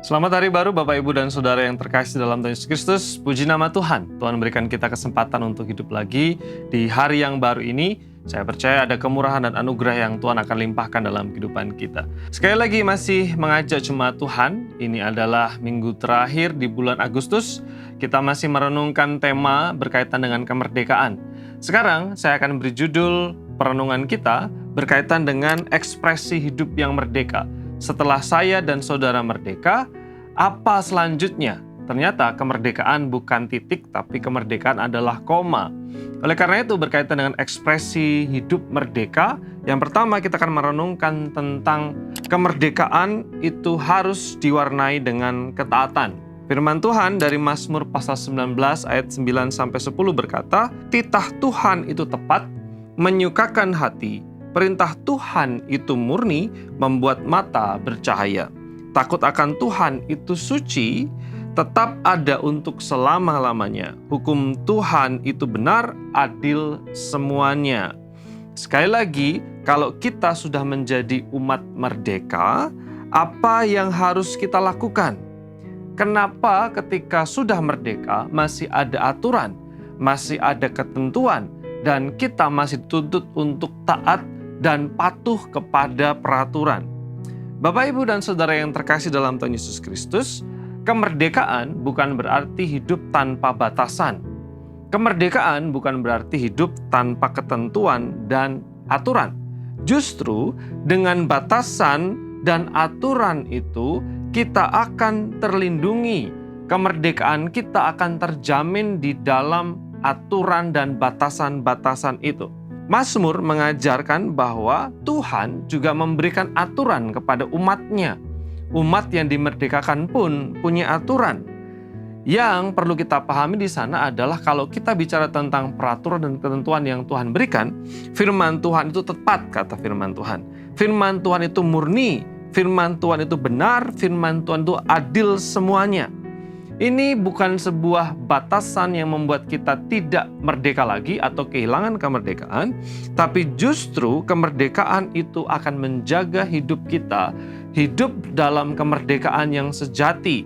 Selamat hari baru Bapak, Ibu, dan Saudara yang terkasih dalam Tuhan Yesus Kristus. Puji nama Tuhan. Tuhan berikan kita kesempatan untuk hidup lagi di hari yang baru ini. Saya percaya ada kemurahan dan anugerah yang Tuhan akan limpahkan dalam kehidupan kita. Sekali lagi masih mengajak jemaat Tuhan. Ini adalah minggu terakhir di bulan Agustus. Kita masih merenungkan tema berkaitan dengan kemerdekaan. Sekarang saya akan beri judul perenungan kita berkaitan dengan ekspresi hidup yang merdeka. Setelah saya dan saudara merdeka, apa selanjutnya? Ternyata kemerdekaan bukan titik, tapi kemerdekaan adalah koma. Oleh karena itu berkaitan dengan ekspresi hidup merdeka, yang pertama kita akan merenungkan tentang kemerdekaan itu harus diwarnai dengan ketaatan. Firman Tuhan dari Mazmur pasal 19 ayat 9-10 berkata, "Titah Tuhan itu tepat, menyukakan hati. Perintah Tuhan itu murni, membuat mata bercahaya. Takut akan Tuhan itu suci, tetap ada untuk selama-lamanya. Hukum Tuhan itu benar, adil semuanya." Sekali lagi, kalau kita sudah menjadi umat merdeka, apa yang harus kita lakukan? Kenapa ketika sudah merdeka masih ada aturan, masih ada ketentuan, dan kita masih dituntut untuk taat dan patuh kepada peraturan? Bapak, Ibu, dan Saudara yang terkasih dalam Tuhan Yesus Kristus, kemerdekaan bukan berarti hidup tanpa batasan. Kemerdekaan bukan berarti hidup tanpa ketentuan dan aturan. Justru dengan batasan dan aturan itu kita akan terlindungi. Kemerdekaan kita akan terjamin di dalam aturan dan batasan-batasan itu. Mazmur mengajarkan bahwa Tuhan juga memberikan aturan kepada umatnya. Umat yang dimerdekakan pun punya aturan. Yang perlu kita pahami di sana adalah kalau kita bicara tentang peraturan dan ketentuan yang Tuhan berikan, firman Tuhan itu tepat, kata firman Tuhan. Firman Tuhan itu murni, firman Tuhan itu benar, firman Tuhan itu adil semuanya. Ini bukan sebuah batasan yang membuat kita tidak merdeka lagi atau kehilangan kemerdekaan, tapi justru kemerdekaan itu akan menjaga hidup kita, hidup dalam kemerdekaan yang sejati.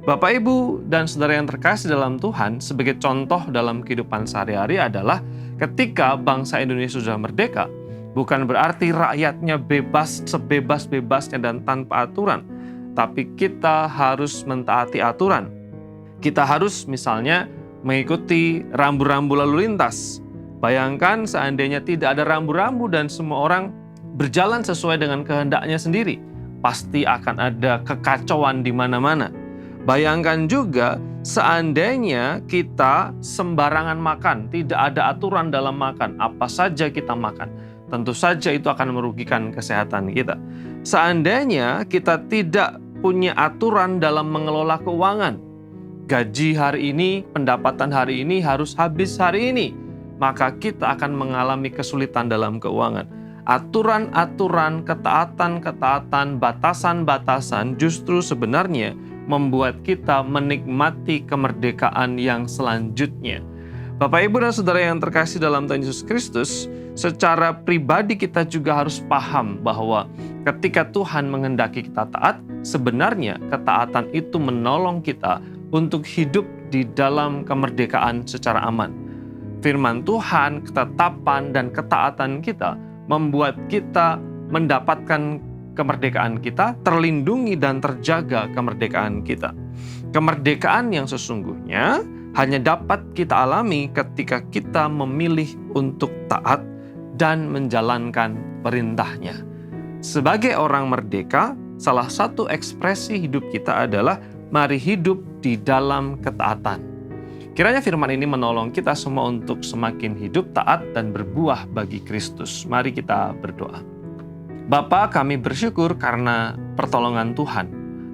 Bapak, Ibu, dan Saudara yang terkasih dalam Tuhan, sebagai contoh dalam kehidupan sehari-hari adalah ketika bangsa Indonesia sudah merdeka, bukan berarti rakyatnya bebas sebebas-bebasnya dan tanpa aturan, tapi kita harus mentaati aturan. Kita harus misalnya mengikuti rambu-rambu lalu lintas. Bayangkan seandainya tidak ada rambu-rambu dan semua orang berjalan sesuai dengan kehendaknya sendiri, pasti akan ada kekacauan di mana-mana. Bayangkan juga seandainya kita sembarangan makan, tidak ada aturan dalam makan, apa saja kita makan, tentu saja itu akan merugikan kesehatan kita. Seandainya kita tidak punya aturan dalam mengelola keuangan, gaji hari ini, pendapatan hari ini harus habis hari ini, maka kita akan mengalami kesulitan dalam keuangan. Aturan-aturan, ketaatan-ketaatan, batasan-batasan justru sebenarnya membuat kita menikmati kemerdekaan yang selanjutnya. Bapak, Ibu, dan Saudara yang terkasih dalam Tuhan Yesus Kristus, secara pribadi kita juga harus paham bahwa ketika Tuhan menghendaki kita taat, sebenarnya ketaatan itu menolong kita untuk hidup di dalam kemerdekaan secara aman. Firman Tuhan, ketetapan, dan ketaatan kita membuat kita mendapatkan kemerdekaan kita, terlindungi dan terjaga kemerdekaan kita. Kemerdekaan yang sesungguhnya hanya dapat kita alami ketika kita memilih untuk taat dan menjalankan perintahnya. Sebagai orang merdeka, salah satu ekspresi hidup kita adalah mari hidup di dalam ketaatan. Kiranya firman ini menolong kita semua untuk semakin hidup taat dan berbuah bagi Kristus. Mari kita berdoa. Bapa, kami bersyukur karena pertolongan Tuhan.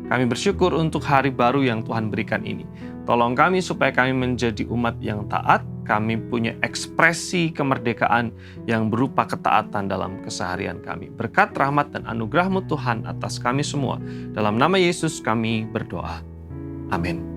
Kami bersyukur untuk hari baru yang Tuhan berikan ini. Tolong kami supaya kami menjadi umat yang taat, kami punya ekspresi kemerdekaan yang berupa ketaatan dalam keseharian kami. Berkat rahmat dan anugerah-Mu Tuhan atas kami semua. Dalam nama Yesus kami berdoa. Amin.